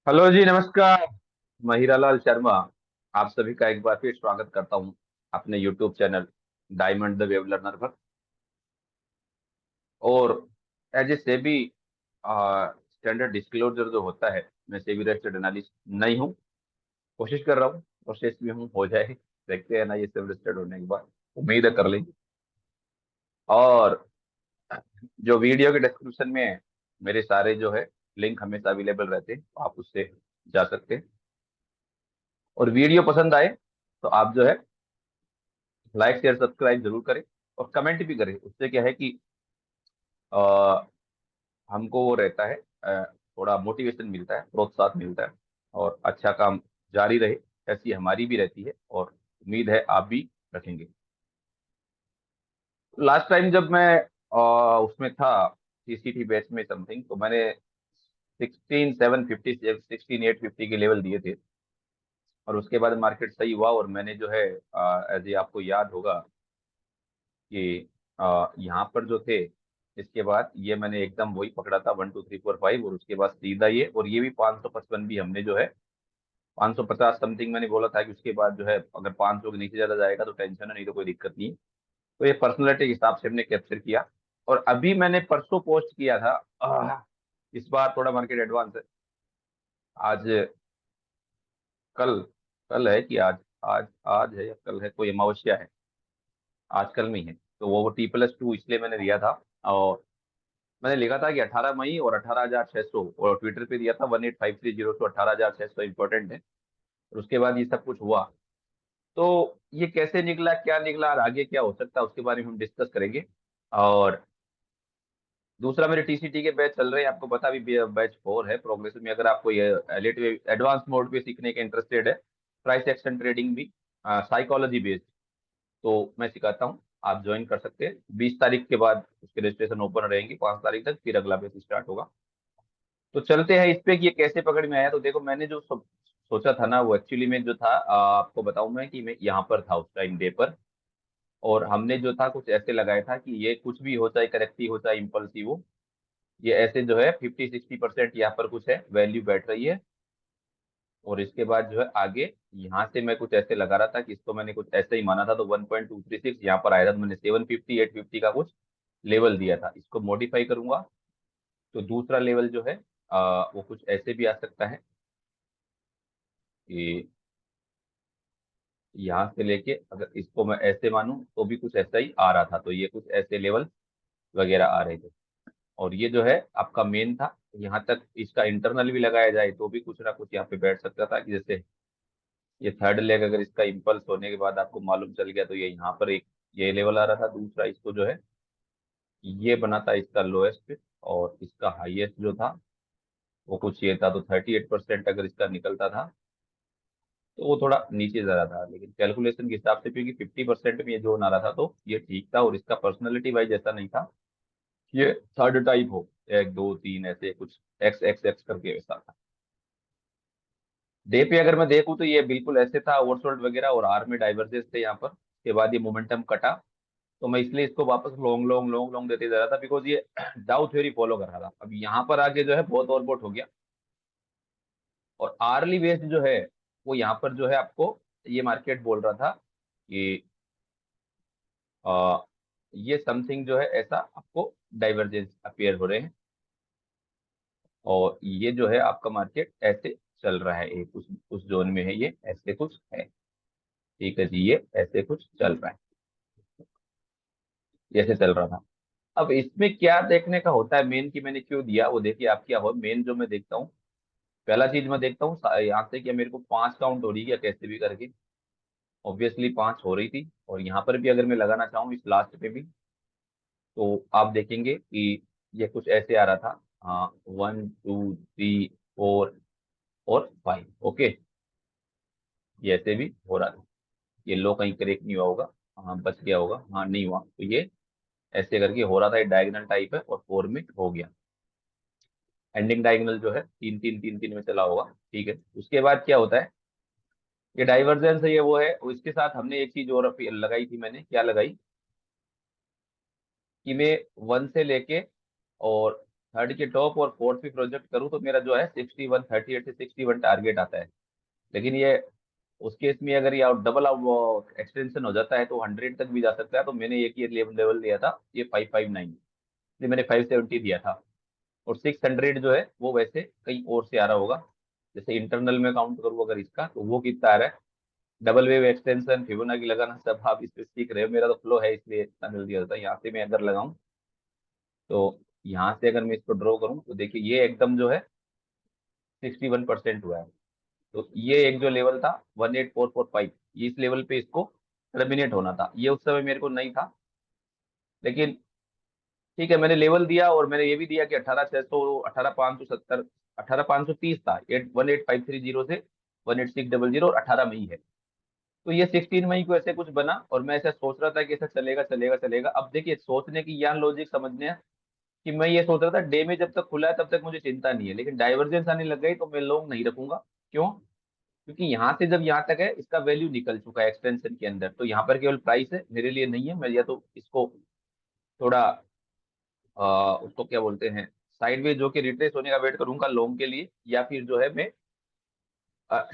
Hello जी, नमस्कार। महिरालाल शर्मा आप सभी का एक बार फिर स्वागत करता हूं अपने YouTube channel diamond the wave learner पर। और as a SEBI standard disclosure जो होता है, मैं सेबी रजिस्टर्ड एनालिस्ट नहीं हूं। कोशिश कर रहा हूं, कोशिश में हूं, हो जाए। देखते हैं ना, ये सब रजिस्टर्ड होने के बाद उम्मीद है कर लेंगे। और जो वीडियो के डिस्क्रिप्शन में है, मेरे सारे जो है लिंक हमेशा अवेलेबल रहते हैं, आप उससे जा सकते हैं। और वीडियो पसंद आए तो आप जो है लाइक शेयर सब्सक्राइब जरूर करें और कमेंट भी करें। उससे क्या है कि अ, हमको वो रहता है, थोड़ा मोटिवेशन मिलता है, प्रोत्साहन मिलता है और अच्छा काम जारी रहे, ऐसी हमारी भी रहती है और उम्मीद है आप भी रखेंगे। लास्ट टाइम जब मैं उसमें था, सीसीटी बैच में समथिंग, तो मैंने 16,750 16,850 के लेवल दिए थे। और उसके बाद मार्केट सही हुआ और मैंने जो है, एज ए आपको याद होगा कि यहाँ पर जो थे, इसके बाद ये मैंने एकदम वही पकड़ा था 1 2 3 4 5, और उसके बाद सीधा ये, और ये भी 555 भी हमने जो है 550 समथिंग मैंने बोला था कि उसके बाद जो है अगर 500 के नीचे ज्यादा जाएगा तो टेंशन है, नहीं तो कोई दिक्कत नहीं है। तो ये पर्सनैलिटी के हिसाब से हमने कैप्चर किया। और अभी मैंने परसों पोस्ट किया था, इस बार थोड़ा मार्केट एडवांस है। आज कल कल है कि आज, आज आज है या कल है, कोई अमावस्या है, आज कल में ही है। तो वो T+2 इसलिए मैंने दिया था। और मैंने लिखा था कि 18 मई और 18,600, और ट्विटर पे दिया था 18,530 टू 18,600 इंपॉर्टेंट है। और उसके बाद ये सब कुछ हुआ। तो ये कैसे निकला, क्या निकला और आगे क्या हो सकता है, उसके बारे में हम डिस्कस करेंगे। और दूसरा, मेरे टीसीटी के बैच चल रहे हैं, आपको पता, अभी बैच 4 है प्रोग्रेस में। अगर आपको ये एडवांस मोड पे सीखने के इंटरेस्टेड है, प्राइस एक्शन ट्रेडिंग भी साइकोलॉजी बेस्ड, तो मैं सिखाता हूँ। आप ज्वाइन कर सकते हैं। 20 तारीख के बाद उसके रजिस्ट्रेशन ओपन रहेंगे, 5 तारीख तक, फिर अगला बैच स्टार्ट होगा। तो चलते हैं इस पे कि ये कैसे पकड़ में आया। तो देखो, मैंने जो सोचा था ना, वो एक्चुअली में जो था, आपको बताऊं मैं कि मैं यहाँ पर था उस टाइम डे पर। और हमने जो था कुछ ऐसे लगाया था कि ये कुछ भी हो, चाहे करेक्टिव हो चाहे इम्पल्सिव हो, ये ऐसे जो है 50-60% यहाँ पर कुछ है, वैल्यू बैठ रही है। और इसके बाद जो है आगे यहाँ से मैं कुछ ऐसे लगा रहा था कि इसको मैंने कुछ ऐसे ही माना था। तो 1.236 यहाँ पर आया था, तो मैंने 750 850 का कुछ लेवल दिया था। इसको मॉडिफाई करूंगा तो दूसरा लेवल जो है, वो कुछ ऐसे भी आ सकता है कि यहाँ से लेके, अगर इसको मैं ऐसे मानूं तो भी कुछ ऐसा ही आ रहा था। तो ये कुछ ऐसे लेवल वगैरह आ रहे थे। और ये जो है आपका मेन था। यहाँ तक इसका इंटरनल भी लगाया जाए तो भी कुछ ना कुछ यहाँ पे बैठ सकता था, कि जैसे ये थर्ड लेग, अगर इसका इम्पल्स होने के बाद आपको मालूम चल गया तो ये यहाँ पर एक ये लेवल आ रहा था। दूसरा, इसको जो है ये बना था इसका लोएस्ट, और इसका हाईएस्ट जो था वो कुछ ये था। तो 38% अगर इसका निकलता था तो वो थोड़ा नीचे जा रहा था, लेकिन कैलकुलेशन के हिसाब से क्योंकि 50% में ये जोन आ रहा था तो ये ठीक था। और इसका पर्सनैलिटी वाइज ऐसा नहीं था कि ये थर्ड टाइप हो, 1 2 3 ऐसे कुछ एक्स एक्स एक्स करके वैसा था। डे पे अगर मैं देखूं तो ये बिल्कुल ऐसे था, ओवरसोल्ड वगैरह, और आर में डाइवर्जेंस थे यहाँ पर। उसके बाद ये मोमेंटम कटा, तो मैं इसलिए इसको वापस लॉन्ग लॉन्ग लॉन्ग लॉन्ग देते जा रहा था, बिकॉज ये डाउ थ्योरी फॉलो कर रहा था। अब यहाँ पर आके जो है बहुत ओवरबोट हो गया। और आर्ली बेस्ड जो है, वो यहाँ पर जो है आपको, ये मार्केट बोल रहा था कि ये समथिंग जो है ऐसा आपको डाइवर्जेंस अपियर हो रहे हैं। और ये जो है आपका मार्केट ऐसे चल रहा है, एक उस जोन में है, ये ऐसे कुछ है। ठीक है जी, ये ऐसे कुछ चल रहा है, ये ऐसे चल रहा था। अब इसमें क्या देखने का होता है, मेन की मैंने क्यों दिया वो देखिए। आप क्या हो, मेन जो मैं देखता हूँ, पहला चीज मैं देखता हूँ यहाँ से क्या मेरे को 5 काउंट हो रही है क्या, कैसे भी करके। ऑब्वियसली 5 हो रही थी। और यहाँ पर भी अगर मैं लगाना चाहूँ इस लास्ट पे भी, तो आप देखेंगे कि ये कुछ ऐसे आ रहा था। हाँ, 1 2 3 4 और 5, ओके, ये ऐसे भी हो रहा था। ये लो कहीं करेक्ट नहीं हुआ होगा, हाँ बच गया होगा, हाँ नहीं हुआ, तो ये ऐसे करके हो रहा था। ये डायगोनल टाइप है और 4 में हो गया। एंडिंग डायगोनल जो है 3 3 3 3 में चला होगा। ठीक है, उसके बाद क्या होता है, ये डाइवर्जेंस है, ये वो है। और इसके साथ हमने एक चीज और लगाई थी, मैंने क्या लगाई कि मैं 1 से लेके और थर्ड के टॉप और फोर्थ भी प्रोजेक्ट करूँ तो मेरा जो है 61, 38 से 61 टारगेट आता है। लेकिन ये उस केस में अगर ये डबल एक्सटेंशन हो जाता है तो 100 तक भी जा सकता है। तो मैंने एक ये लेवल लेवल दिया था, ये 559, ये मैंने 570 दिया था। और 600 जो है वो वैसे कहीं और से आ रहा होगा। जैसे इंटरनल में काउंट करूँ अगर इसका, तो वो कितना आ रहा है, डबल वेव एक्सटेंशन, फिबोनाची लगाना, सब आप इस पे सीख रहे हो। मेरा तो फ्लो है इसलिए इतना जल्दी होता है। यहाँ से मैं अगर लगाऊं तो यहाँ से अगर मैं इसको ड्रॉ करूँ तो देखिए ये एकदम जो है 61% हुआ है। तो ये एक जो लेवल था 18445, इस लेवल पे इसको टर्मिनेट होना था। ये उस समय मेरे को नहीं था, लेकिन ठीक है, मैंने लेवल दिया और मैंने ये भी दिया कि 18,600, 18,570, 18,530 था। 18,530 से 18,600 और 18 मई है। तो ये 16 मई को ऐसे कुछ बना और मैं ऐसा सोच रहा था कि ऐसा चलेगा चलेगा चलेगा। अब देखिए सोचने की यहाँ लॉजिक समझने हैं कि मैं ये सोच रहा था डे में जब तक खुला है तब तक मुझे चिंता नहीं है, लेकिन डाइवर्जेंस आने लग गई तो मैं लॉन्ग नहीं रखूंगा। क्यों? क्योंकि यहाँ से जब यहाँ तक है इसका वैल्यू निकल चुका है एक्सटेंशन के अंदर, तो यहाँ पर केवल प्राइस है, मेरे लिए नहीं है। मैं या तो इसको थोड़ा उसको क्या बोलते हैं, साइडवेज जो कि रिट्रेस होने का वेट करूंगा लॉन्ग के लिए, या फिर जो है मैं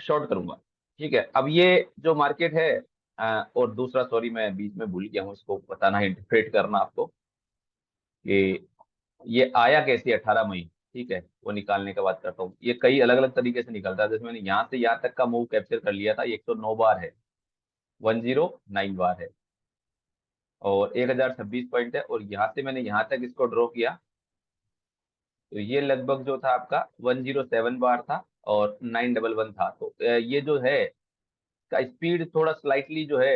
शॉर्ट करूंगा। ठीक है, अब ये जो मार्केट है और दूसरा, सॉरी मैं बीच में भूल गया हूँ इसको बताना, इंटरप्रेट करना आपको कि ये आया कैसे 18 मई। ठीक है, वो निकालने का बात करता हूँ। ये कई अलग अलग तरीके से निकलता है। जैसे मैंने यहाँ से यहाँ तक का मूव कैप्चर कर लिया था, ये 109 बार है, 109 बार है, और 1026 पॉइंट है। और यहाँ से मैंने यहाँ तक इसको ड्रॉ किया तो ये लगभग जो था आपका 107 बार था और 911 था। तो ये जो है का स्पीड थोड़ा स्लाइटली जो है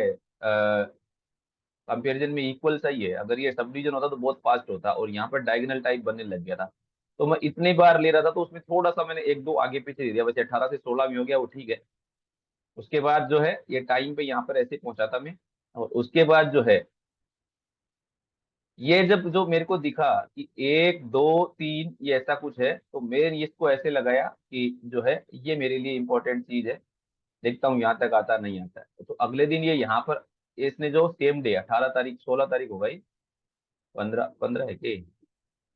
कंपैरिजन में इक्वल सही है। अगर ये सब डिवीजन होता तो बहुत फास्ट होता, और यहाँ पर डायगोनल टाइप बनने लग गया था। तो मैं इतनी बार ले रहा था तो उसमें थोड़ा सा मैंने एक दो आगे पीछे दे दिया, वैसे 18 से 16 में हो गया वो, ठीक है। उसके बाद जो है ये टाइम पे यहाँ पर ऐसे पहुंचा था मैं, और उसके बाद जो है ये जब जो मेरे को दिखा कि एक दो तीन ये ऐसा कुछ है, तो मैंने इसको ऐसे लगाया कि जो है ये मेरे लिए इंपॉर्टेंट चीज है, देखता हूँ यहाँ तक आता नहीं आता है। तो अगले दिन ये यहाँ पर इसने जो सेम डे 18 तारीख, 16 तारीख हो गई, 15 है कि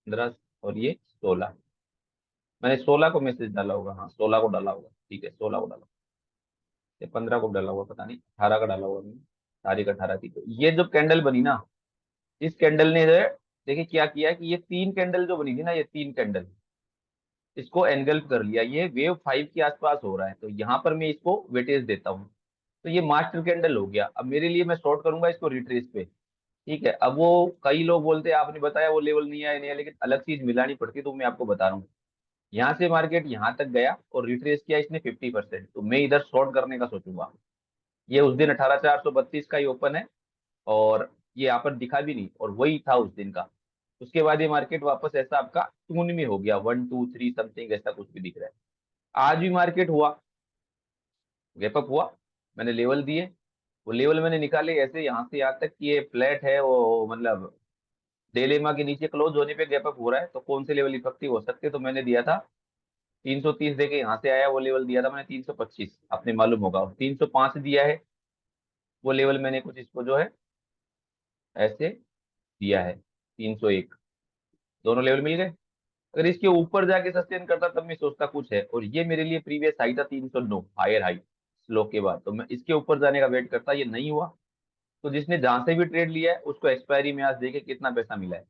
15, और ये 16, मैंने 16 को मैसेज डाला होगा, हाँ 16 को डाला होगा, ठीक है 16 को डाला, ये 15 को डाला होगा पता नहीं, 18 का डाला होगा मैंने, तारीख 18 थी। तो ये जो कैंडल बनी ना, इस कैंडल ने जो है देखिए क्या किया है कि ये तीन कैंडल जो बनी थी ना, ये तीन कैंडल इसको एनगल्फ कर लिया। ये वेव 5 के आसपास हो रहा है, तो यहाँ पर मैं इसको वेटेज देता हूँ। तो ये मास्टर कैंडल हो गया। अब मेरे लिए मैं शॉर्ट करूंगा इसको रिट्रेस पे। ठीक है, अब वो कई लोग बोलते हैं आपने बताया वो लेवल नहीं आया नहीं है, लेकिन अलग चीज मिलानी पड़ती है, तो मैं आपको बता रहा हूँ। यहाँ से मार्केट यहाँ तक गया और रिट्रेस किया इसने 50%, तो मैं इधर शॉर्ट करने का सोचूंगा। ये उस दिन 18,432 का ही ओपन है, और ये यहाँ पर दिखा भी नहीं, और वही था उस दिन का। उसके बाद ये मार्केट वापस ऐसा आपका टून में हो गया, 1 2 3 समथिंग ऐसा कुछ भी दिख रहा है। आज भी मार्केट हुआ, गैपअप हुआ, मैंने लेवल दिए, वो लेवल मैंने निकाले ऐसे यहाँ से यहाँ तक कि ये फ्लैट है, वो मतलब डेलेमा के नीचे क्लोज होने पे गैपअप हो रहा है, तो कौन से लेवल इफेक्टिव हो सकते हैं। तो मैंने दिया था 330 देके यहाँ से आया, वो लेवल दिया था मैंने 325, अपने मालूम होगा। 305 दिया है वो लेवल, मैंने कुछ इसको जो है ऐसे दिया है 301, दोनों लेवल मिल गए। अगर इसके ऊपर जाके सस्टेन करता तब मैं सोचता कुछ है, और ये मेरे लिए प्रीवियस हाई था 309, हायर हाई स्लो के बाद, तो मैं इसके ऊपर जाने का वेट करता, ये नहीं हुआ। तो जिसने जहां से भी ट्रेड लिया है उसको एक्सपायरी में आज देखे कितना पैसा मिला है,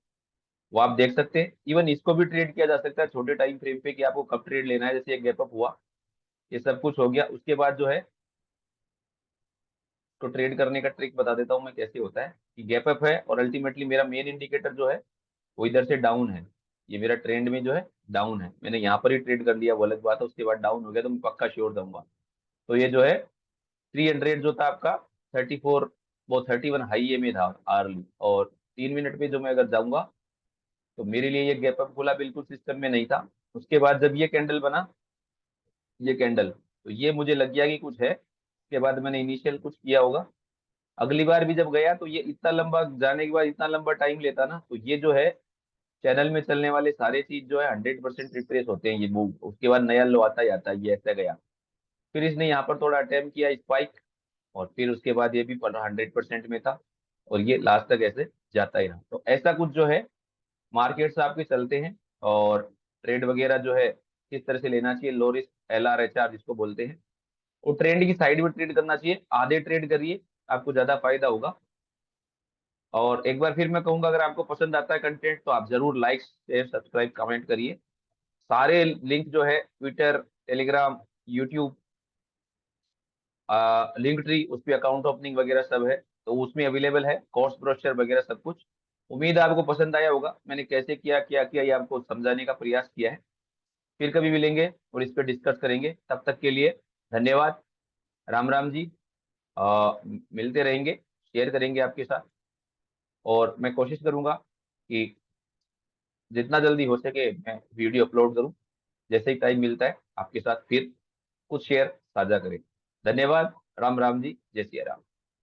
वो आप देख सकते हैं। इवन इसको भी ट्रेड किया जा सकता है छोटे टाइम फ्रेम पे कि आपको कब ट्रेड लेना है। जैसे एक गैपअप हुआ, ये सब कुछ हो गया, उसके बाद जो है तो ट्रेड करने का ट्रिक बता देता हूँ मैं कैसे होता है। कि गैपअप है और अल्टीमेटली मेरा मेन इंडिकेटर जो है वो इधर से डाउन है, ये मेरा ट्रेंड में जो है डाउन है, मैंने यहाँ पर ही ट्रेड कर लिया वो अलग बात है, उसके बाद डाउन हो गया तो मैं पक्का श्योर दूंगा। तो ये जो है 300 जो था आपका 34, वो 31 हाई ए में था आर्ली, और 3 मिनट पे जो मैं अगर जाऊंगा तो मेरे लिए ये गैप अप खुला, बिल्कुल सिस्टम में नहीं था। उसके बाद जब ये कैंडल बना, ये कैंडल, तो ये मुझे लग गया कि कुछ है। उसके बाद मैंने इनिशियल कुछ किया होगा। अगली बार भी जब गया तो ये इतना लंबा जाने के बाद इतना लंबा टाइम लेता ना, तो ये जो है चैनल में चलने वाले सारे चीज जो है 100% रिट्रेस होते हैं ये मूव, उसके बाद नया लो आता ही आता है, ये ऐसा गया। फिर इसने यहाँ पर थोड़ा अटेम्प्ट किया स्पाइक, और फिर उसके बाद ये भी 100% में था, और ये लास्ट तक ऐसे जाता ही रहा। तो ऐसा कुछ जो है मार्केट्स आपके चलते हैं। और ट्रेड वगैरह जो है किस तरह से लेना चाहिए, लो रिस्क LRHR जिसको बोलते हैं, और ट्रेंड की साइड में ट्रेड करना चाहिए, आधे ट्रेड करिए, आपको ज्यादा फायदा होगा। और एक बार फिर मैं कहूंगा, अगर आपको पसंद आता है कंटेंट तो आप जरूर लाइक शेयर सब्सक्राइब कमेंट करिए। सारे लिंक जो है Twitter, Telegram, YouTube, link tree, उस पर अकाउंट ओपनिंग वगैरह सब है, तो उसमें अवेलेबल है, कोर्स ब्रोशर वगैरह सब कुछ। उम्मीद है आपको पसंद आया होगा, मैंने कैसे किया क्या किया ये आपको समझाने का प्रयास किया है। फिर कभी मिलेंगे और इस पर डिस्कस करेंगे, तब तक के लिए धन्यवाद। राम राम जी। मिलते रहेंगे, शेयर करेंगे आपके साथ, और मैं कोशिश करूंगा कि जितना जल्दी हो सके मैं वीडियो अपलोड करूं। जैसे ही टाइम मिलता है आपके साथ फिर कुछ शेयर साझा करें। धन्यवाद। राम राम जी। जय सिया राम।